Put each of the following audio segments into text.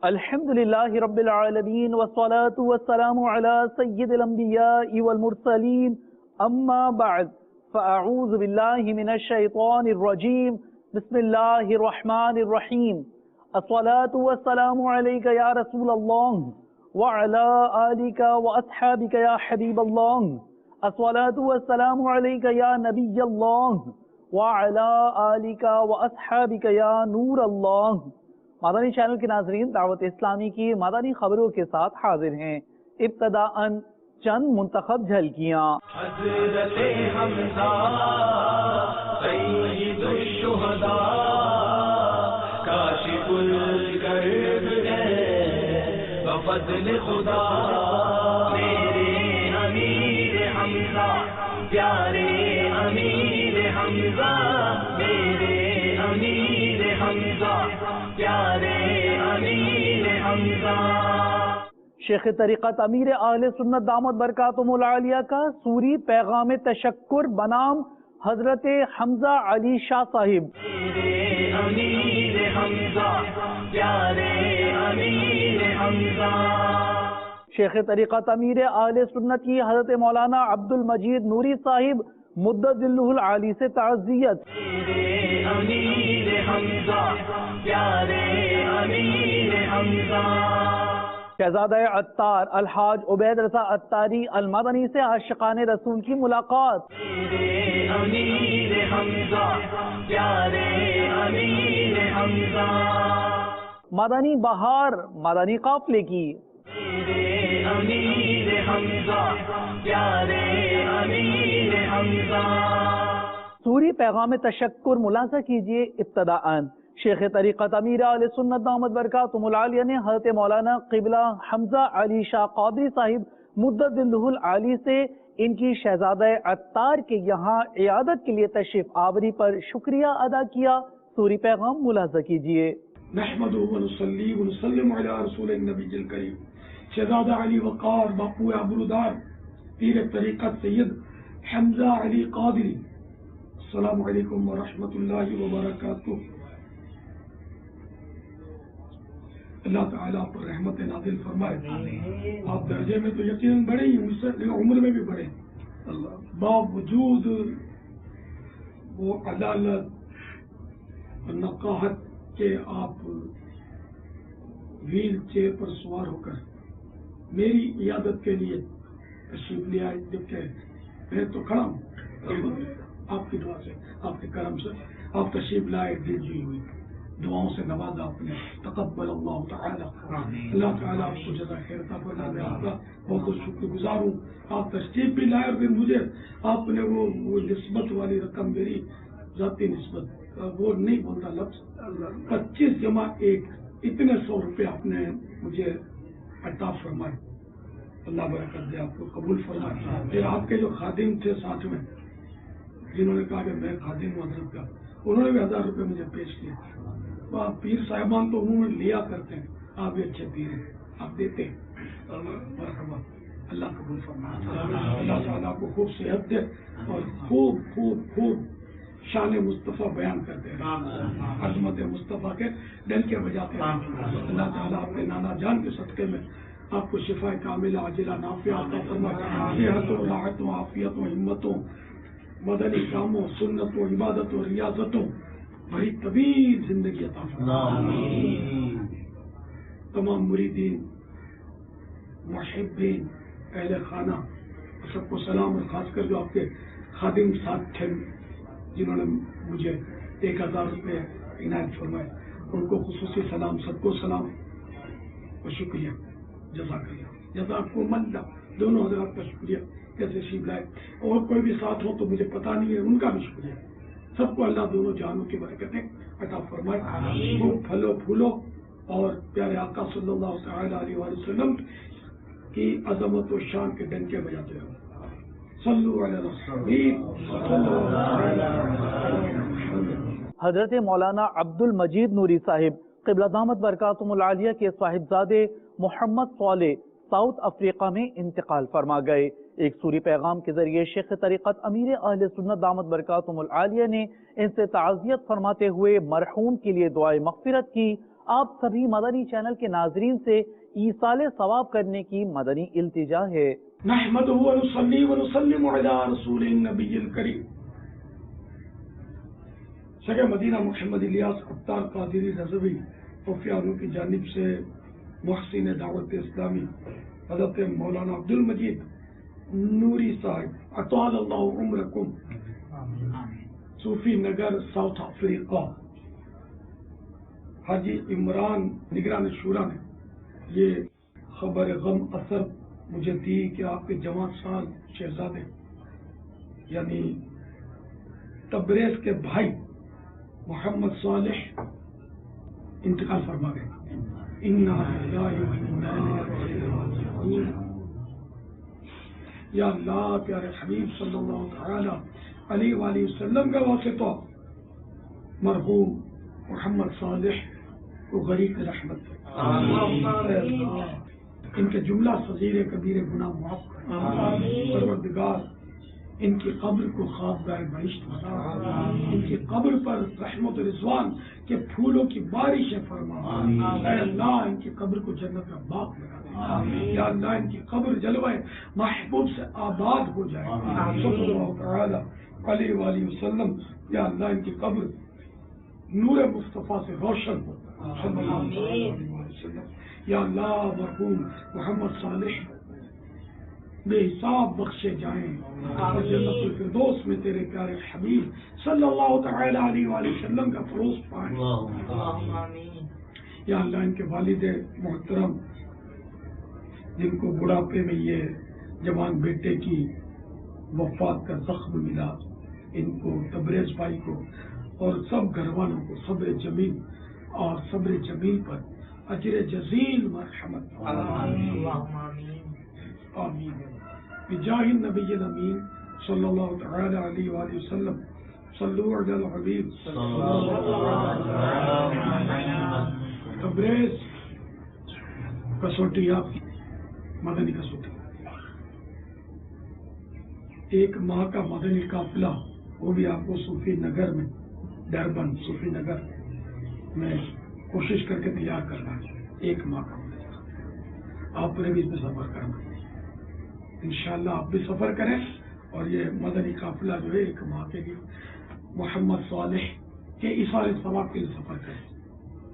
الحمدللہ رب العالمین والصلاة والسلام علی سید الانبیاء والمرسلین اما بعد فاعوذ باللہ من الشیطان الرجیم بسم اللہ الرحمن الرحیم الصلاة والسلام علیک یا رسول اللہ وعلی آلک واصحابک یا حبیب اللہ الصلاة والسلام علیک یا نبی اللہ وعلی آلک واصحابک یا نور اللہ۔ مدنی چینل کے ناظرین، دعوت اسلامی کی مدنی خبروں کے ساتھ حاضر ہیں۔ ابتداءً چند منتخب جھلکیاں۔ حضرت حمزہ سید الشہداء کاشف الکرب ہے بفضل خدا، میرے امیر حمزہ پیارے امیر حمزہ، میرے امیر حمزہ پیارے امیر حمزہ۔ شیخ طریقت امیر اہل سنت دامت برکاتہم العالیہ کا سوری پیغام تشکر بنام حضرت حمزہ علی شاہ صاحب۔ میرے امیر حمزہ پیارے امیر حمزہ۔ شیخ طریقت امیر اہل سنت کی حضرت مولانا عبد المجید نوری صاحب مدد اللہ العالی سے تعزیت۔ میرے امیر حمزہ پیارے امیر حمزہ۔ شہزادہ عطار الحاج عبید رضا عطاری المدنی سے عاشقان رسول کی ملاقات۔ میرے امیر حمزہ پیارے امیر حمزہ۔ مدنی بہار مدنی قافلے کی۔ میرے امیر حمزہ پیارے امیر حمزہ۔ سوری پیغام تشکر ملاحظہ کیجئے۔ ابتداءً شیخ طریقت امیر اہل سنت دامت برکاتہم العالیہ نے حضرت مولانا قبلہ حمزہ علی شاہ قادری صاحب مدد اللہ العالی سے ان کی شہزادہ عطار کے یہاں عیادت کے لیے تشریف آوری پر شکریہ ادا کیا۔ سوری پیغام ملاحظہ کیجئے۔ نحمدہ ونصلی ونسلم علی رسول النبی الکریم شہزادہ علی وقار باپو ابرودار پیر طریقت سید حمزہ علی قادری، السلام علیکم ورحمۃ اللہ وبرکاتہ۔ اللہ تعالیٰ پر رحمت نازل فرمائے۔ آپ درجے میں تو یقیناً بڑے ہی، مجھ سے عمر میں بھی بڑے، باوجود وہ عدالت اور نقاہت کے آپ ویل چیئر پر سوار ہو کر میری عیادت کے لیے تشریف لے آئے، جبکہ میں تو کھڑا ہوں۔ آپ کی دعا سے، آپ کے کرم سے آپ تشریف لائے، دل جوئی ہوئی، دعاؤں سے نوازا آپ نے، تقبل اللہ تعالیٰ۔ اللہ تعالیٰ آپ کو جزا خیر عطا فرمائے۔ میں آپ کا بہت بہت شکر گزار ہوں۔ آپ تشریف بھی لائے اور پھر مجھے آپ نے وہ نسبت والی رقم، میری ذاتی نسبت، وہ نہیں بولتا لفظ، 25 جمع 1 اتنے 100 روپے آپ نے مجھے عطا فرمائے۔ اللہ برکت دے، آپ کو قبول فرمائے۔ پھر آپ کے جو خادم تھے ساتھ میں، جنہوں نے کہا کہ میں خادم ہوں حضرت کا، انہوں نے بھی 1000 روپے مجھے پیش کیے۔ پیر صاحبان تو انہوں نے لیا کرتے ہیں، آپ بھی اچھے پیر ہیں، آپ دیتے ہیں۔ مرحبا، اللہ قبول فرمائے۔ اللہ تعالیٰ کو خوب صحت دے اور خوب خوب خوب شان مصطفیٰ بیان کرتے ہیں، عظمت مصطفیٰ کے ڈنکے بجاتے ہیں۔ اللہ تعالیٰ اپنے نانا جان کے صدقے میں آپ کو شفا کاملہ عاجلہ نافعہ عطا فرمائے، صحت و راحت و عافیت و ہمتوں، مدنی کاموں، سنت و عبادت و ریاضتوں، بڑی طویل زندگی عطا فرمائے۔ تمام مریدین، محبین، اہل خانہ سب کو سلام، اور خاص کر جو آپ کے خادم ساتھ تھے جنہوں نے مجھے 1000 روپے عنایت فرمائے، ان کو خصوصی سلام، سب کو سلام اور شکریہ۔ جزاک اللہ، جزاکم اللہ، دونوں حضرات کا شکریہ کیسے تشریف لائے۔ اور کوئی بھی ساتھ ہو تو مجھے پتہ نہیں ہے، ان کا بھی شکریہ۔ سب کو اللہ دونوں جہانوں کی برکتیں عطا فرمائے، خوب پھلو پھولو اور پیارے آقا صلی اللہ تعالیٰ علیہ وآلہ وسلم کی عظمت و شان کے ڈنکے بجاتے رہو۔ صلو علی رسول حضرت مولانا عبد المجید نوری صاحب قبلہ دامت برکاتہم العالیہ کے صاحبزادے محمد صالح ساؤتھ افریقہ میں انتقال فرما گئے۔ ایک سوری پیغام کے ذریعے شیخ طریقت امیر اہل سنت دامت برکاتہم العالیہ نے ان سے تعزیت فرماتے ہوئے مرحوم کے لیے دعائے مغفرت کی۔ آپ سبھی مدنی چینل کے ناظرین سے ایصال ثواب کرنے کی مدنی التجا ہے۔ نحمدہ و نصلی و نسلم علی رسول النبی الکریم۔ شیخ مدینہ محمد الیاس عطار قادری رضوی توفیانوں کی جانب سے محسن دعوت اسلامی حضرت مولانا عبد المجید نوری صاحب اطال اللہ عمرکم، صوفی نگر ساؤتھ افریقہ، حاجی عمران نگران شورا نے یہ خبر غم اثر مجھے دی کہ آپ کے جوان سال شہزادے یعنی تبریز کے بھائی محمد صالح انتقال فرما گئے۔ انا للہ و انا الیہ راجعون۔ یا اللہ پیارے حبیب صلی اللہ تعالی علیہ وآلہ وسلم کا واسطہ مرحوم محمد صالح کو غریق رحمت ان کے جملہ صغیر کبیر گناہ معاف کر، پروردگار ان کی قبر کو خوابگاہ بہشت بنا، ان کی قبر پر رحمت و رضوان کے پھولوں کی بارش فرما، اے اللہ ان کی قبر کو جنت کا باغ بنا دے، یا اللہ ان کی قبر جلوہ محبوب سے آباد ہو جائے صلی اللہ تعالی علیہ وآلہ وسلم، یا اللہ ان کی قبر نور مصطفیٰ سے روشن ہو صلی اللہ علیہ وسلم، یا اللہ مرحوم محمد صالح بے حساب بخشے جائیں اور جنت الفردوس میں تیرے پیارے حبیب صلی اللہ تعالی علیہ وآلہ وسلم کا فروز پائیں۔ یا اللہ ان کے والد محترم جن کو بڑھاپے میں یہ جوان بیٹے کی وفات کا زخم ملا، ان کو تبریز بھائی کو اور سب گھر والوں کو صبر جمیل اور صبر جمیل پر اجر جزیل مرحمت آمین بجاہ النبی الامین صلی اللہ تعالی علیہ وآلہ وسلم۔ صلو علی الحبیب تبریز کسوٹی آپ کی مدنی کسوٹی، ایک ماہ کا مدنی قافلہ، وہ بھی آپ کو صوفی نگر میں ڈربن صوفی نگر میں کوشش کر کے تیار کرنا ہے، ایک ماہ کا آپ نے بھی اس میں سفر کرنا، انشاءاللہ آپ بھی سفر کریں اور یہ مدنی قافلہ جو ہے ایک ماہ کے لیے محمد صالح کے ایصال ثواب کے لیے سفر کریں،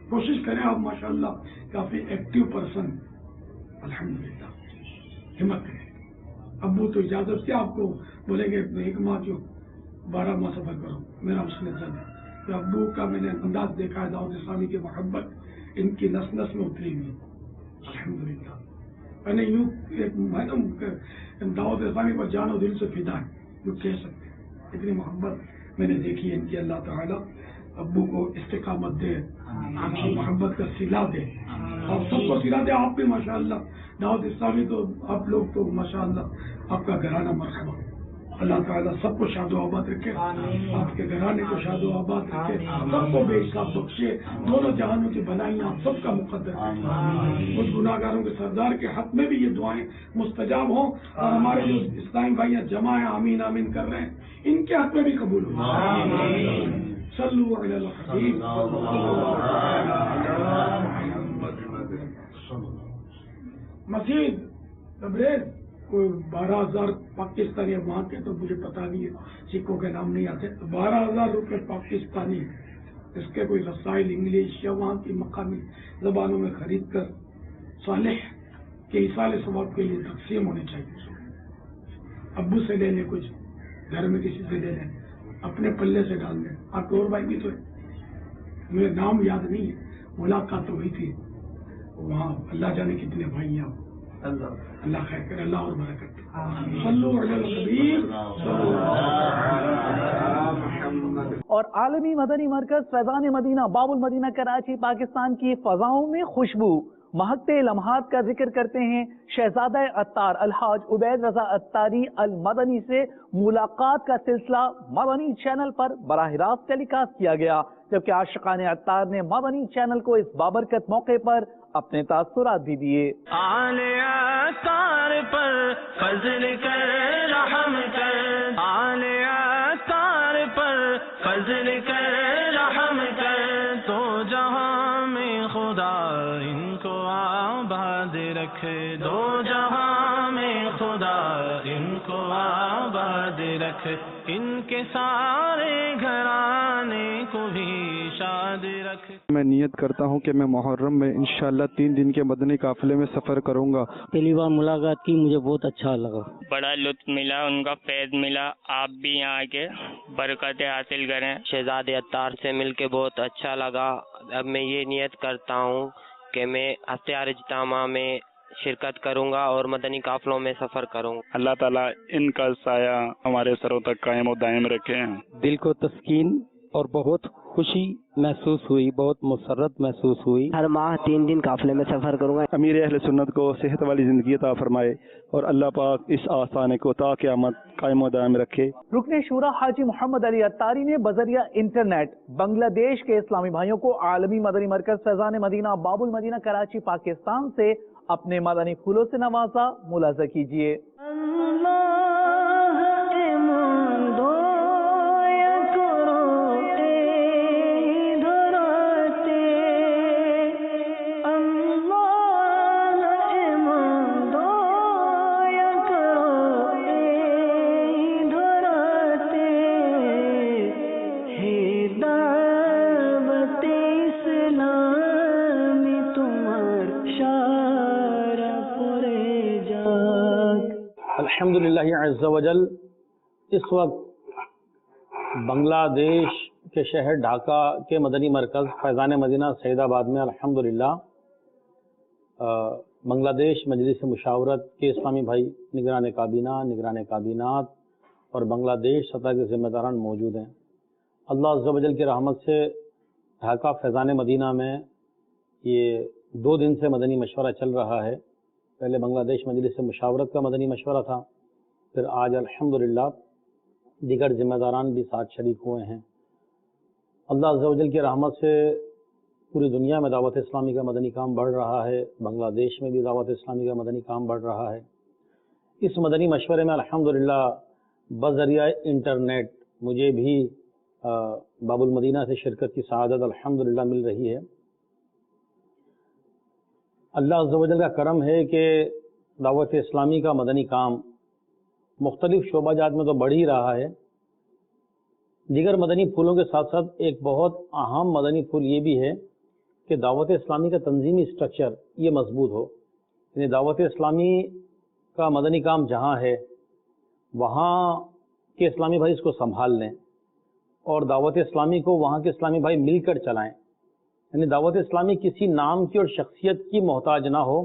کوشش کریں آپ ماشاءاللہ کافی ایکٹیو پرسن، الحمدللہ ہمت کریں۔ ابو تو اجازت سے آپ کو بولیں گے ایک ماہ کیوں 12 ماہ سفر کرو، میرا اس نے زد ہے کہ ابو کا میں نے انداز دیکھا ہے، دعوت اسلامی کی محبت ان کی نس نس میں اتری ہوئی، الحمدللہ میں نے یوں دعوت اسلامی پر جان و دل سے فدا ہے، یوں کہہ سکتے ہیں، اتنی محبت میں نے دیکھی ہے ان کی۔ اللہ تعالیٰ ابو کو استقامت دے، محبت کا صلہ دے، اور سب کو صلہ دے، آپ بھی ماشاءاللہ دعوت اسلامی تو آپ لوگ تو ماشاءاللہ آپ کا گھرانہ مرحبا، اللہ تعالیٰ سب کو شاد و آباد رکھے، آپ کے گھرانے کو شاد و آباد رکھے، سب کو بے حساب بخشے، دونوں جہانوں کی بنائیاں سب کا مقدر کرے، اس گناہ گاروں کے سردار کے حق میں بھی یہ دعائیں مستجاب ہوں، اور ہمارے جو اسلامی بھائیاں جمع ہیں آمین آمین کر رہے ہیں ان کے حق میں بھی قبول ہو۔ صلو علی الحبیب مزید تبریز کوئی 12,000 پاکستانی، وہاں کے تو مجھے پتہ نہیں ہے، سکھوں کے نام نہیں آتے، 12,000 روپے پاکستانی اس کے کوئی رسائل انگلش یا وہاں کی مقامی زبانوں میں خرید کر صالح کے ایصال ثواب کے لیے تقسیم ہونے چاہیے۔ ابو سے لے لیں، کچھ گھر میں کسی سے لے لیں، اپنے پلے سے ڈال دیں۔ آپ کے اور بھائی بھی تو ہے، مجھے نام یاد نہیں ہے، ملاقات ہوئی تھی وہاں، اللہ جانے کتنے بھائی ہیں، اللہ خیر کرے، اللہ اور برکت۔ صلو علی الحبیب اور عالمی مدنی مرکز فیضان مدینہ باب المدینہ کراچی پاکستان کی فضاؤں میں خوشبو مہکتے لمحات کا ذکر کرتے ہیں۔ شہزادہ عطار الحاج عبید رضا عطاری المدنی سے ملاقات کا سلسلہ مدنی چینل پر براہ راست ٹیلی کاسٹ کیا گیا، جبکہ عاشقان عطار نے مدنی چینل کو اس بابرکت موقع پر اپنے تاثرات بھی دیے۔ آل عطار پر فضل کر رحم کر، آل عطار پر فضل کر رحم کر، تو جہاں میں خدا رکھ دو جہاں میں خدا ان کو آباد رکھ ان کے سارے گھرانے کو بھی شاد رکھ. میں نیت کرتا ہوں کہ میں محرم میں انشاءاللہ 3 دن کے مدنی قافلے میں سفر کروں گا. پہلی بار ملاقات کی مجھے بہت اچھا لگا. بڑا لطف ملا, ان کا فیض ملا. آپ بھی یہاں کے برکتیں حاصل کریں. شہزاد عطار سے مل کے بہت اچھا لگا. اب میں یہ نیت کرتا ہوں کہ میں ہفتہ اجتماع میں شرکت کروں گا اور مدنی قافلوں میں سفر کروں گا. اللہ تعالیٰ ان کا سایہ ہمارے سروں تک قائم و دائم رکھے. دل کو تسکین اور بہت خوشی محسوس ہوئی, بہت مسرت محسوس ہوئی. ہر ماہ 3 دن قافلے میں سفر کروں گا. امیر اہل سنت کو صحت والی زندگی عطا فرمائے اور اللہ پاک اس آستانے کو تا قیامت قائم و دائم رکھے. رکن شورا حاجی محمد علی عطاری نے بذریعہ انٹرنیٹ بنگلہ دیش کے اسلامی بھائیوں کو عالمی مدنی مرکز فیضان مدینہ باب المدینہ کراچی پاکستان سے اپنے مدنی پھولوں سے نوازا. ملاحظہ کیجیے. الحمدللہ عز و جل. اس وقت بنگلہ دیش کے شہر ڈھاکہ کے مدنی مرکز فیضان مدینہ سعید آباد میں الحمدللہ بنگلہ دیش مجلس مشاورت کے اسلامی بھائی نگران کابینہ, نگران کابینات اور بنگلہ دیش سطح کے ذمہ داران موجود ہیں. اللہ عز و جل کی رحمت سے ڈھاکہ فیضان مدینہ میں یہ 2 دن سے مدنی مشورہ چل رہا ہے. پہلے بنگلہ دیش مجلس مشاورت کا مدنی مشورہ تھا, پھر آج الحمدللہ دیگر ذمہ داران بھی ساتھ شریک ہوئے ہیں. اللہ عز و جل کی رحمت سے پوری دنیا میں دعوت اسلامی کا مدنی کام بڑھ رہا ہے. بنگلہ دیش میں بھی دعوت اسلامی کا مدنی کام بڑھ رہا ہے. اس مدنی مشورے میں الحمدللہ بذریعہ انٹرنیٹ مجھے بھی باب المدینہ سے شرکت کی سعادت الحمدللہ مل رہی ہے. اللہ عز و جل کا کرم ہے کہ دعوت اسلامی کا مدنی کام مختلف شعبہ جات میں تو بڑھ ہی رہا ہے. دیگر مدنی پھولوں کے ساتھ ساتھ ایک بہت اہم مدنی پھول یہ بھی ہے کہ دعوت اسلامی کا تنظیمی سٹرکچر یہ مضبوط ہو. یعنی دعوت اسلامی کا مدنی کام جہاں ہے وہاں کے اسلامی بھائی اس کو سنبھال لیں اور دعوت اسلامی کو وہاں کے اسلامی بھائی مل کر چلائیں. یعنی دعوت اسلامی کسی نام کی اور شخصیت کی محتاج نہ ہو.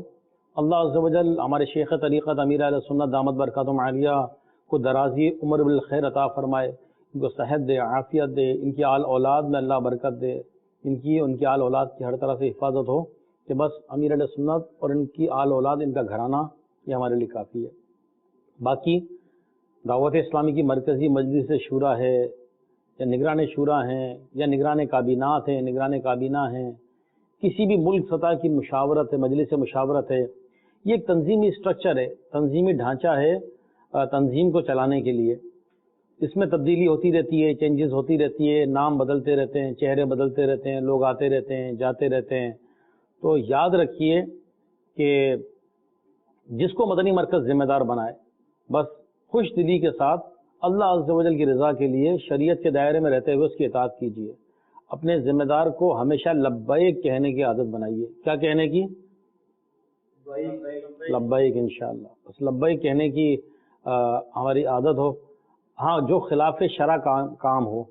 اللہ عز و جل ہمارے شیخ طریقت امیر اہل سنت دامت برکاتہم عالیہ کو درازی عمر بالخیر عطا فرمائے, ان کو صحت دے, عافیت دے, ان کی آل اولاد میں اللہ برکت دے, ان کی آل اولاد کی ہر طرح سے حفاظت ہو کہ بس امیر اہل سنت اور ان کی آل اولاد, ان کا گھرانہ یہ ہمارے لیے کافی ہے. باقی دعوت اسلامی کی مرکزی مجلس شورا ہے یا نگران شورا ہیں یا نگران کابینات ہیں, نگران کابینہ ہیں, کسی بھی ملک سطح کی مشاورت ہے, مجلس مشاورت ہے, یہ ایک تنظیمی سٹرکچر ہے, تنظیمی ڈھانچہ ہے تنظیم کو چلانے کے لیے. اس میں تبدیلی ہوتی رہتی ہے, چینجز ہوتی رہتی ہے, نام بدلتے رہتے ہیں, چہرے بدلتے رہتے ہیں, لوگ آتے رہتے ہیں, جاتے رہتے ہیں. تو یاد رکھیے کہ جس کو مدنی مرکز ذمہ دار بنائے بس خوش دلی کے ساتھ اللہ عز و جل کی رضا کے لیے شریعت کے دائرے میں رہتے ہوئے اس کی اطاعت کیجیے. اپنے ذمہ دار کو ہمیشہ لبیک کہنے کی عادت بنائیے. کیا کہنے کی؟ لبیک. انشاءاللہ بس لبیک کہنے کی ہماری عادت ہو. ہاں جو خلاف شرع کام ہو,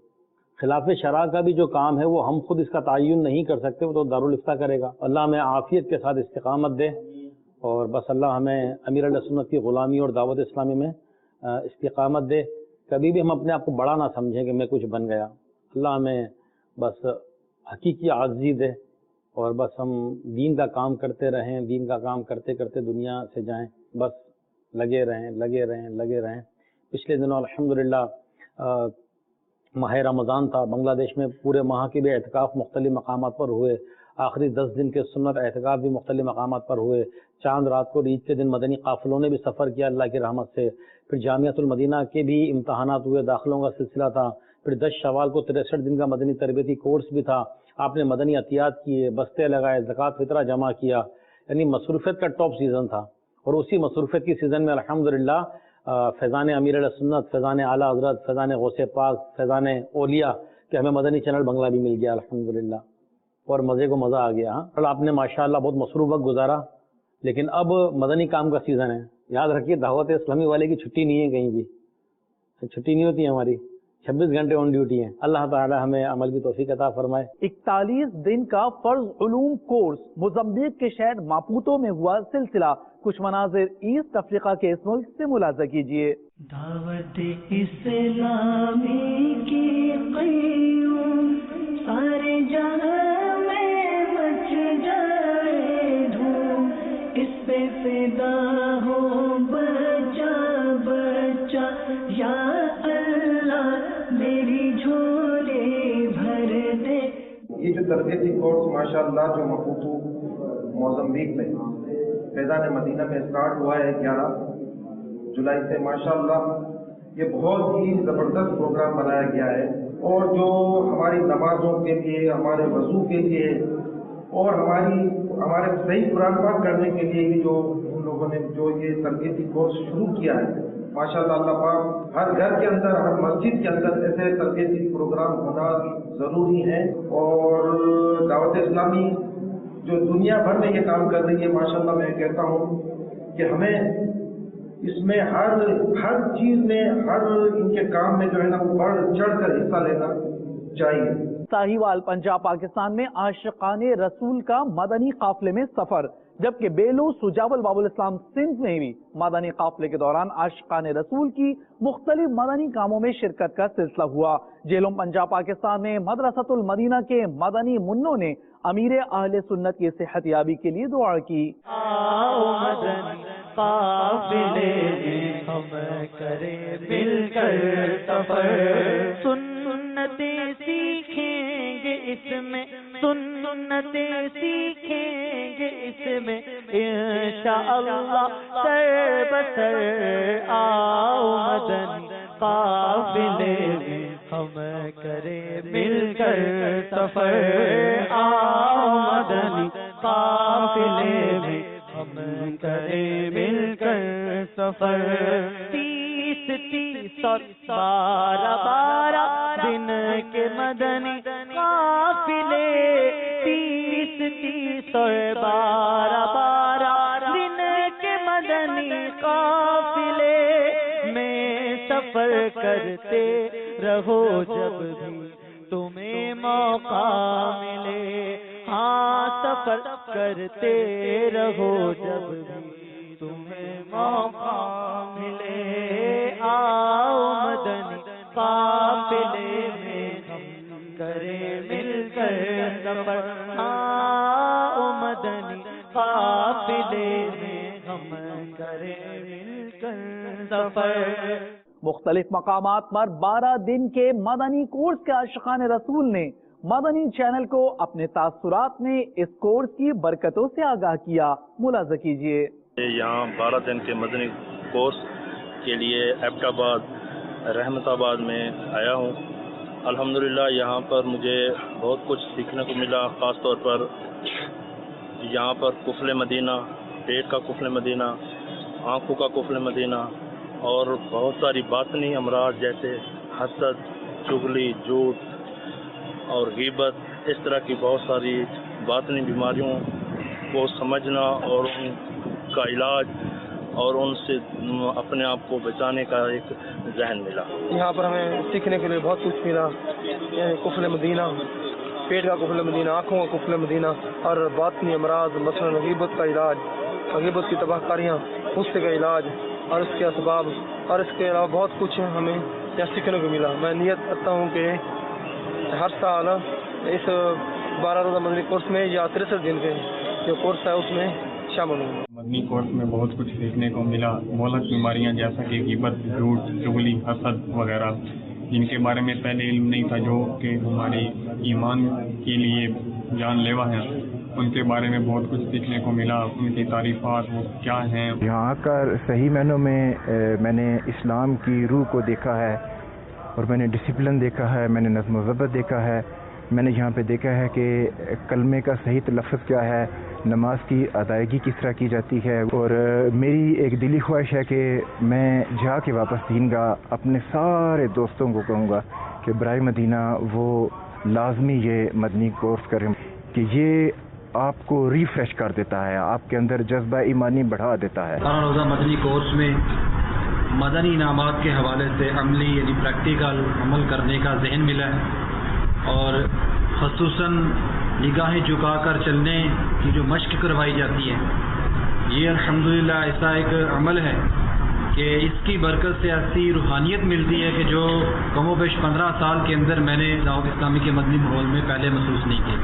خلاف شرع کا بھی جو کام ہے وہ ہم خود اس کا تعین نہیں کر سکتے, وہ تو دارالفتہ کرے گا. اللہ ہمیں عافیت کے ساتھ استقامت دے اور بس اللہ ہمیں امیر علیہ سنت کی غلامی اور دعوت اسلامی میں استقامت دے. کبھی بھی ہم اپنے آپ کو بڑا نہ سمجھیں کہ میں کچھ بن گیا. اللہ ہمیں بس حقیقی عاجزی دے اور بس ہم دین کا کام کرتے رہیں, دین کا کام کرتے کرتے دنیا سے جائیں. بس لگے رہیں لگے رہیں لگے رہیں. پچھلے دنوں الحمدللہ ماہ رمضان تھا. بنگلہ دیش میں پورے ماہ کے بھی اعتکاف مختلف مقامات پر ہوئے. آخری 10 دن کے سنت اعتکاف بھی مختلف مقامات پر ہوئے. چاند رات کو عید کے دن مدنی قافلوں نے بھی سفر کیا اللہ کی رحمت سے. پھر جامعۃ المدینہ کے بھی امتحانات ہوئے, داخلوں کا سلسلہ تھا. پھر 10 شوال کو 63 دن کا مدنی تربیتی کورس بھی تھا. آپ نے مدنی عطیات کیے, بستے لگائے, زکوٰۃ فطرہ جمع کیا. یعنی مصروفیت کا ٹاپ سیزن تھا، اور اسی مصروفیت کی سیزن میں الحمدللہ فیضان امیر علیہ سنت، فیضان اعلیٰ حضرت، فیضان غوث پاک، فیضان اولیاء کہ ہمیں مدنی چینل بنگلہ بھی مل گیا الحمدللہ، اور مزے کو مزہ آ گیا. ہاں آپ نے ماشاءاللہ بہت مصروف وقت گزارا، لیکن اب مدنی کام کا سیزن ہے. یاد رکھیے دعوت اسلامی والے کی چھٹی نہیں ہے، کہیں بھی چھٹی نہیں ہوتی ہے ہماری، 26 گھنٹے آن ڈیوٹی ہیں. اللہ تعالی ہمیں عمل کی توفیق عطا فرمائے. 41 دن کا فرض علوم کورس موزمبیق کے شہر ماپوتو میں ہوا سلسلہ. کچھ مناظر ایسٹ افریقہ کے اس ملک سے ملاحظہ کیجیے. دعوت اسلامی کی قیوم سارے جہاں میں مچ جائے دھوم، اس پہ فدا ہو بچہ بچہ یا اللہ میری جھولے بھر دے. یہ جو تربیتی کورس ماشاءاللہ جو ماپوتو موزمبیق میں فیضان مدینہ میں اسٹارٹ ہوا ہے 11 جولائی سے، ماشاءاللہ یہ بہت ہی زبردست پروگرام بنایا گیا ہے، اور جو ہماری نمازوں کے لیے، ہمارے وضو کے لیے، اور ہمارے صحیح قرآن پاک کرنے کے لیے بھی جو ہم لوگوں نے جو یہ تربیتی کورس شروع کیا ہے، ماشاءاللہ اللہ پاک ہر گھر کے اندر، ہر مسجد کے اندر ایسے تربیتی پروگرام ہونا ضروری ہے. اور دعوت اسلامی جو دنیا بھر میں یہ کام کر رہی ہے، ماشاءاللہ میں کہتا ہوں کہ ہمیں اس میں ہر چیز میں، ہر ان کے کام میں جو ہے نا وہ بڑھ چڑھ کر حصہ لینا چاہیے. ساہیوال پنجاب پاکستان میں عاشقان رسول کا مدنی قافلے میں سفر، جبکہ بیلو سجاول باب الاسلام سندھ میں بھی مدنی قافلے کے دوران عاشقان رسول کی مختلف مدنی کاموں میں شرکت کا سلسلہ ہوا. جیلوم پنجاب پاکستان میں مدرسۃ المدینہ کے مدنی منوں نے امیر اہل سنت کی صحت یابی کے لیے دعا کی. قافلے میں ہم کرے مل کر سفر، سنتیں سیکھیں گے اس میں، سنتیں سیکھیں گے اس میں انشاءاللہ سر بسر. آؤ مدنی قافلے میں ہم کرے مل کر سفر، آؤ مدنی قافلے میں ہم کرے مل کر سفر. 30 اور 12 دن کے مدنی قافلے، 30 اور 12 دن کے مدنی قافلے میں سفر کرتے رہو جب بھی تمہیں موقع ملے. ہاں سفر کرتے رہو جب بھی تمہیں موقع ملے. آؤ مدنی قافلے میں ہم کریں مل کر سفر، آؤ مدنی قافلے میں ہم کریں مل کر سفر. مختلف مقامات پر 12 دن کے مدنی کورس کے عاشقان رسول نے مدنی چینل کو اپنے تاثرات میں اس کورس کی برکتوں سے آگاہ کیا. ملاحظہ کیجیے. یہاں 12 دن کے مدنی کورس کے لیے ایبٹ آباد، رحمت آباد میں آیا ہوں. الحمدللہ یہاں پر مجھے بہت کچھ سیکھنے کو ملا. خاص طور پر یہاں پر کفل مدینہ، پیٹ کا کفل مدینہ، آنکھوں کا کفل مدینہ، اور بہت ساری باطنی امراض جیسے حسد، چغلی، جھوٹ اور غیبت، اس طرح کی بہت ساری باطنی بیماریوں کو سمجھنا اور ان کا علاج اور ان سے اپنے آپ کو بچانے کا ایک ذہن ملا. یہاں پر ہمیں سیکھنے کے لیے بہت کچھ ملا، کفل مدینہ، پیٹ کا کفل مدینہ، آنکھوں کا کفل مدینہ، اور باطنی امراض مثلا غیبت کا علاج، غیبت کی تباہ کاریاں، غصے کا علاج اور اس کے اسباب، اور اس کے علاوہ بہت کچھ ہمیں یہاں سیکھنے کو ملا. میں نیت کرتا ہوں کہ ہر سال اس 12 روزہ مدنی کورس میں یا 63 دن کے جو کورس ہے اس میں شامل ہوں. مدنی کورس میں بہت کچھ سیکھنے کو ملا. مہلک بیماریاں جیسا کہ غیبت، جھوٹ، چغلی، حسد وغیرہ، جن کے بارے میں پہلے علم نہیں تھا، جو کہ ہمارے ایمان کے لیے جان لیوا ہیں، ان کے بارے میں بہت کچھ سیکھنے کو ملا. ان کی تعریفات وہ کیا ہیں. یہاں کا صحیح معنوں میں میں نے اسلام کی روح کو دیکھا ہے، اور میں نے ڈسپلن دیکھا ہے، میں نے نظم و ضبط دیکھا ہے. میں نے یہاں پہ دیکھا ہے کہ کلمے کا صحیح تلفظ کیا ہے، نماز کی ادائیگی کس طرح کی جاتی ہے، اور میری ایک دلی خواہش ہے کہ میں جا کے واپس دین کا اپنے سارے دوستوں کو کہوں گا کہ برائے مدینہ وہ لازمی یہ مدنی کورس کریں، کہ یہ آپ کو ریفریش کر دیتا ہے، آپ کے اندر جذبہ ایمانی بڑھا دیتا ہے۔ روزہ مدنی کورس میں مدنی انعامات کے حوالے سے عملی یعنی پریکٹیکل عمل کرنے کا ذہن ملا ہے، اور خصوصاً نگاہیں جھکا کر چلنے کی جو مشق کروائی جاتی ہے، یہ الحمدللہ ایسا ایک عمل ہے کہ اس کی برکت سے ایسی روحانیت ملتی ہے کہ جو کم و بیش 15 سال کے اندر میں نے دعوت اسلامی کے مدنی ماحول میں پہلے محسوس نہیں کی۔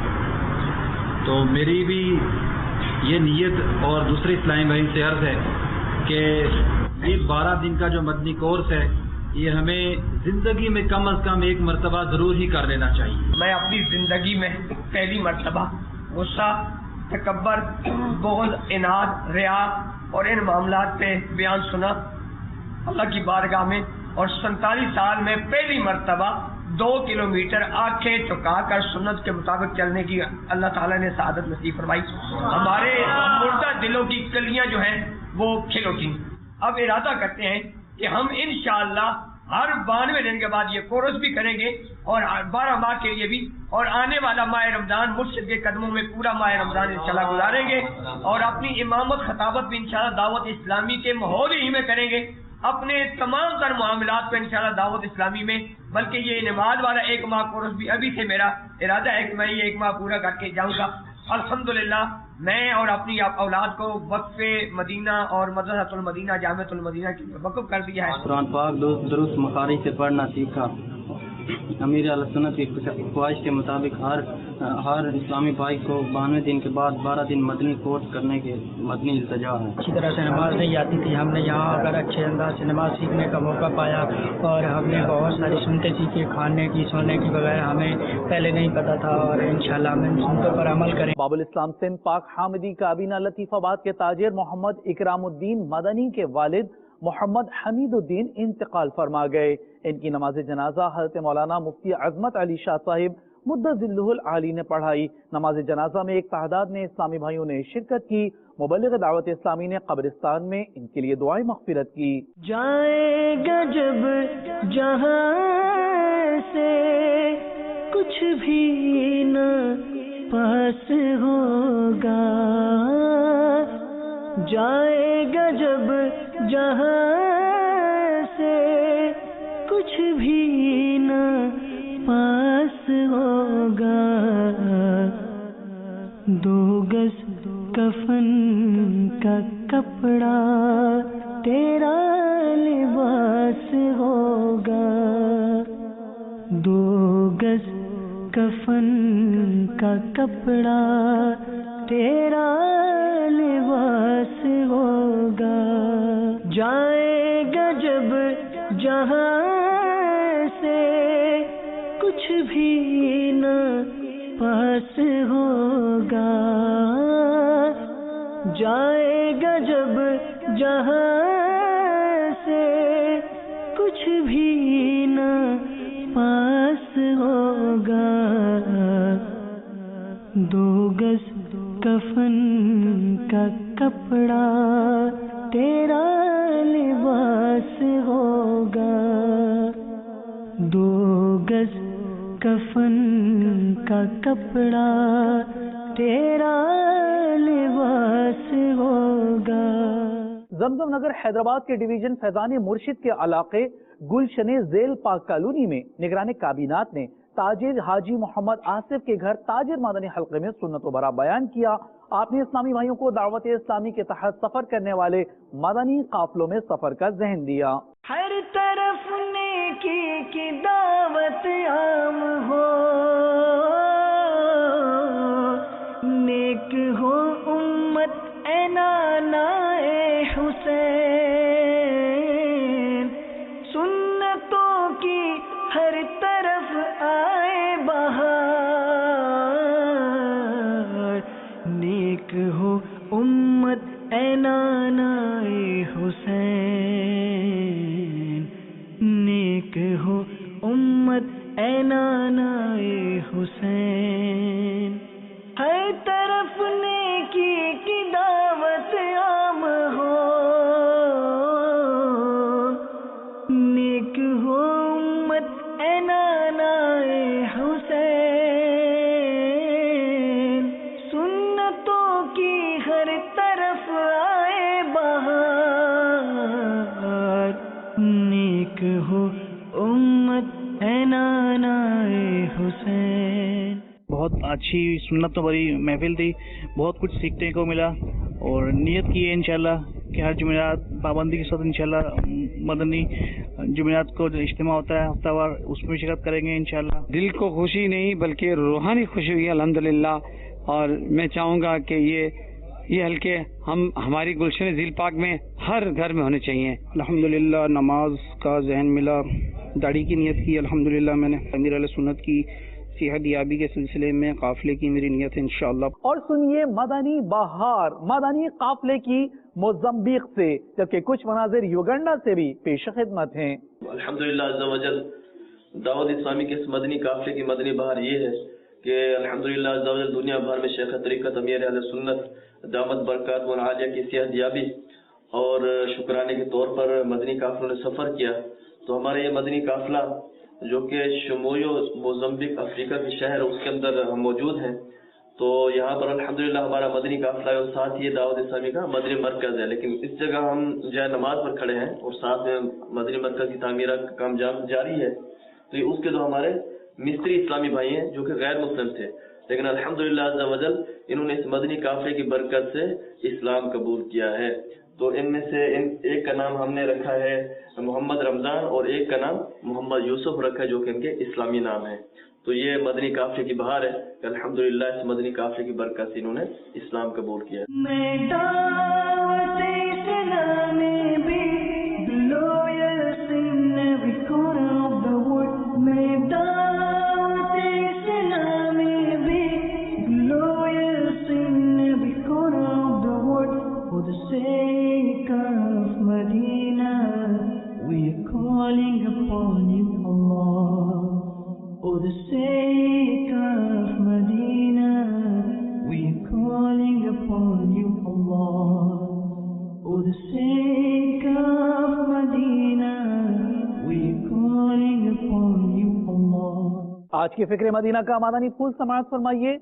تو میری بھی یہ نیت اور دوسرے اسلامی بھائی سے عرض ہے کہ یہ 12 دن کا جو مدنی کورس ہے یہ ہمیں زندگی میں کم از کم ایک مرتبہ ضرور ہی کر لینا چاہیے۔ میں اپنی زندگی میں پہلی مرتبہ غصہ، تکبر، بغض، عناد، ریا اور ان معاملات پہ بیان سنا اللہ کی بارگاہ میں، اور 47 سال میں پہلی مرتبہ 2 کلومیٹر آنکھیں چکا کر سنت کے مطابق چلنے کی اللہ تعالیٰ نے سعادت نصیب فرمائی۔ ہمارے مردہ دلوں کی کلیاں جو ہیں وہ کھل اٹھی۔ اب ارادہ کرتے ہیں کہ ہم انشاءاللہ ہر 92 دن کے بعد یہ کورس بھی کریں گے، اور 12 ماہ کے لیے بھی، اور آنے والا ماہ رمضان مرشد کے قدموں میں پورا ماہ رمضان انشاءاللہ گزاریں گے، اور اپنی امامت خطابت بھی انشاءاللہ دعوت اسلامی کے ماحول ہی میں کریں گے، اپنے تمام تر معاملات پہ انشاءاللہ دعوت اسلامی میں۔ بلکہ یہ نماز والا 1 ماہ کورس بھی ابھی سے میرا ارادہ ہے کہ میں یہ 1 ماہ پورا کر کے جاؤں گا۔ الحمدللہ میں اور اپنی اولاد کو وقف مدینہ اور مدرسۃ المدینہ جامعۃ المدینہ کی وقف کر دیا ہے۔ قرآن پاک درست مخارج سے پڑھنا سیکھا۔ امیر علیہ سنت کی خواہش کے مطابق ہر اسلامی بھائی کو 92 دن کے بعد 12 دن مدنی کورس کرنے کے مدنی التجا ہے۔ اچھی طرح سے نماز نہیں آتی تھی، ہم نے یہاں آ کر اچھے انداز سے نماز سیکھنے کا موقع پایا، اور ہم نے بہت ساری سنتیں سیکھی، کھانے کی، سونے کی وغیرہ ہمیں پہلے نہیں پتا تھا، اور انشاءاللہ ہم ان سنتوں پر عمل کریں۔ باب الاسلام سندھ پاک حامدی کابینہ لطیف آباد کے تاجر محمد اکرام الدین مدنی کے والد محمد حمید الدین انتقال فرما گئے۔ ان کی نماز جنازہ حضرت مولانا مفتی عظمت علی شاہ صاحب مدۃ ذلہ العالی نے پڑھائی۔ نماز جنازہ میں ایک تعداد میں اسلامی بھائیوں نے شرکت کی۔ مبلغ دعوت اسلامی نے قبرستان میں ان کے لیے دعائیں مغفرت کی۔ جائے گا جب جہاں سے کچھ بھی نہ پاس ہوگا، جائے گا جب جہاں سے کچھ بھی نہ پاس ہوگا، 2 گز کفن کا کپڑا تیرا لباس ہوگا، 2 گز کفن کا کپڑا تیرا لباس ہوگا، جائے گا جب جہاں سے کچھ بھی نہ پاس ہوگا، جائے گا جب جہاں سے کچھ بھی نہ پاس ہوگا، 2 گز کفن کا کپڑا تیرا لباس ہوگا، 2 گز کفن کا کپڑا تیرا لباس ہوگا۔ زمزم نگر حیدرآباد کے ڈویژن فیضان مرشد کے علاقے گلشن ذیل پاک کالونی میں نگران کابینات نے تاجر حاجی محمد آصف کے گھر تاجر مدنی حلقے میں سنت و برا بیان کیا۔ آپ نے اسلامی بھائیوں کو دعوت اسلامی کے تحت سفر کرنے والے مدنی قافلوں میں سفر کا ذہن دیا۔ ہر طرف نیکی کی دعوت عام ہو، نیک ہو امت اے نانا اے حسین، سنتوں کی ہر طرف آئے بہار، نیک ہو امت اے نانا اے حسین، نیک ہو امت اے نانا اے حسین، ہر طرف نیکی نیک ہو امت اے نانا حسین، سنتوں کی ہر طرف آئے بہار، نیک ہو امت اے نانا حسین۔ بہت اچھی سنتوں بھری محفل تھی، بہت کچھ سیکھنے کو ملا، اور نیت کی ہے انشاءاللہ کہ ہر جمعرات پابندی کے ساتھ انشاءاللہ مدنی جمعرات کو جو اجتماع ہوتا ہے ہفتہ وار اس میں شرکت کریں گے انشاءاللہ۔ دل کو خوشی نہیں بلکہ روحانی خوشی ہوئی الحمدللہ، اور میں چاہوں گا کہ یہ حلقے ہماری گلشن ذیل پاک میں ہر گھر میں ہونے چاہیے۔ الحمدللہ نماز کا ذہن ملا، داڑھی کی نیت کی الحمدللہ میں نے، امیر علیہ سنت کی صحت یابی کے سلسلے میں قافلے کی میری نیت ہے انشاءاللہ۔ اور سنیے مدنی بہار مدنی قافلے کی موزمبیق سے، جبکہ کچھ مناظر یوگنڈا سے بھی پیش خدمت ہیں۔ الحمدللہ عز و جل دعوت اسلامی کے اس مدنی قافلے کی مدنی بہار یہ ہے کہ الحمدللہ عز و جل دنیا بھر میں شیخ طریقت امیر علیہ سنت دامت برکات عالیہ کی صحت یابی اور شکرانے کے طور پر مدنی قافلوں نے سفر کیا، تو ہمارے یہ مدنی قافلہ جو کہ شمولیو موزمبیق افریقہ کے شہر اس کے اندر ہم موجود ہیں، تو یہاں پر الحمدللہ ہمارا مدنی قافلہ ہے اور ساتھ یہ دعوت اسلامی کا مدنی مرکز ہے، لیکن اس جگہ ہم جائے نماز پر کھڑے ہیں اور ساتھ میں مدنی مرکز کی تعمیرات کا کام جاری ہے۔ تو یہ اس کے جو ہمارے مستری اسلامی بھائی ہیں جو کہ غیر مسلم تھے، لیکن الحمدللہ عز و جل انہوں نے اس مدنی قافلے کی برکت سے اسلام قبول کیا ہے۔ تو ان میں سے ایک کا نام ہم نے رکھا ہے محمد رمضان اور ایک کا نام محمد یوسف رکھا ہے جو کہ ان کے اسلامی نام ہے۔ تو یہ مدنی قافلے کی بہار ہے کہ الحمدللہ اس مدنی قافلے کی برکت سے انہوں نے اسلام قبول کیا ہے۔ Calling upon you, Allah. For the sake of Medina, we are calling upon you, Allah. For the sake of Medina, we are calling upon you, Allah. آج کی فکر مدینہ کا مدنی پھول سماعت فرمائیے۔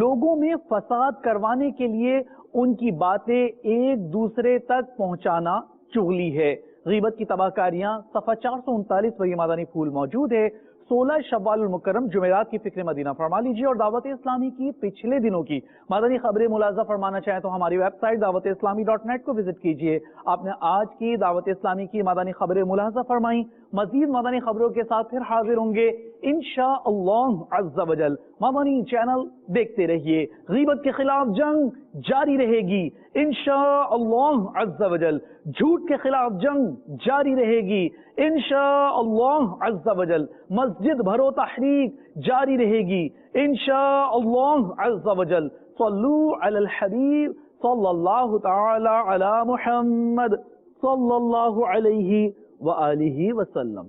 لوگوں میں فساد کروانے کے لیے ان کی باتیں ایک دوسرے تک پہنچانا چغلی ہے۔ غیبت کی تباہ کاریاں صفحہ 439 پر یہ مدنی پھول موجود ہے۔ 16 شوال المکرم جمعرات کی فکر مدینہ فرما لیجیے، اور دعوت اسلامی کی پچھلے دنوں کی مدنی خبریں ملاحظہ فرمانا چاہیں تو ہماری ویب سائٹ dawat-islami.net کو وزٹ کیجیے۔ آپ نے آج کی دعوت اسلامی کی مدنی خبریں ملاحظہ فرمائیں، مزید مدنی خبروں کے ساتھ پھر حاضر ہوں گے انشاءاللہ عز و جل۔ مدنی چینل دیکھتے رہیے، غیبت کے خلاف جنگ جاری رہے گی انشاءاللہ عز و جل، جھوٹ کے خلاف جنگ جاری رہے گی انشاءاللہ عز و جل، مسجد بھرو تحریک جاری رہے گی انشاءاللہ عز و جل۔ صلو علی الحبیب صلی اللہ تعالی علی محمد صلی اللہ علیہ وآلہ وسلم۔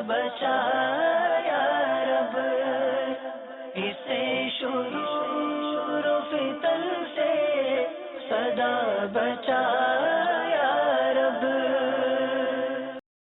بچا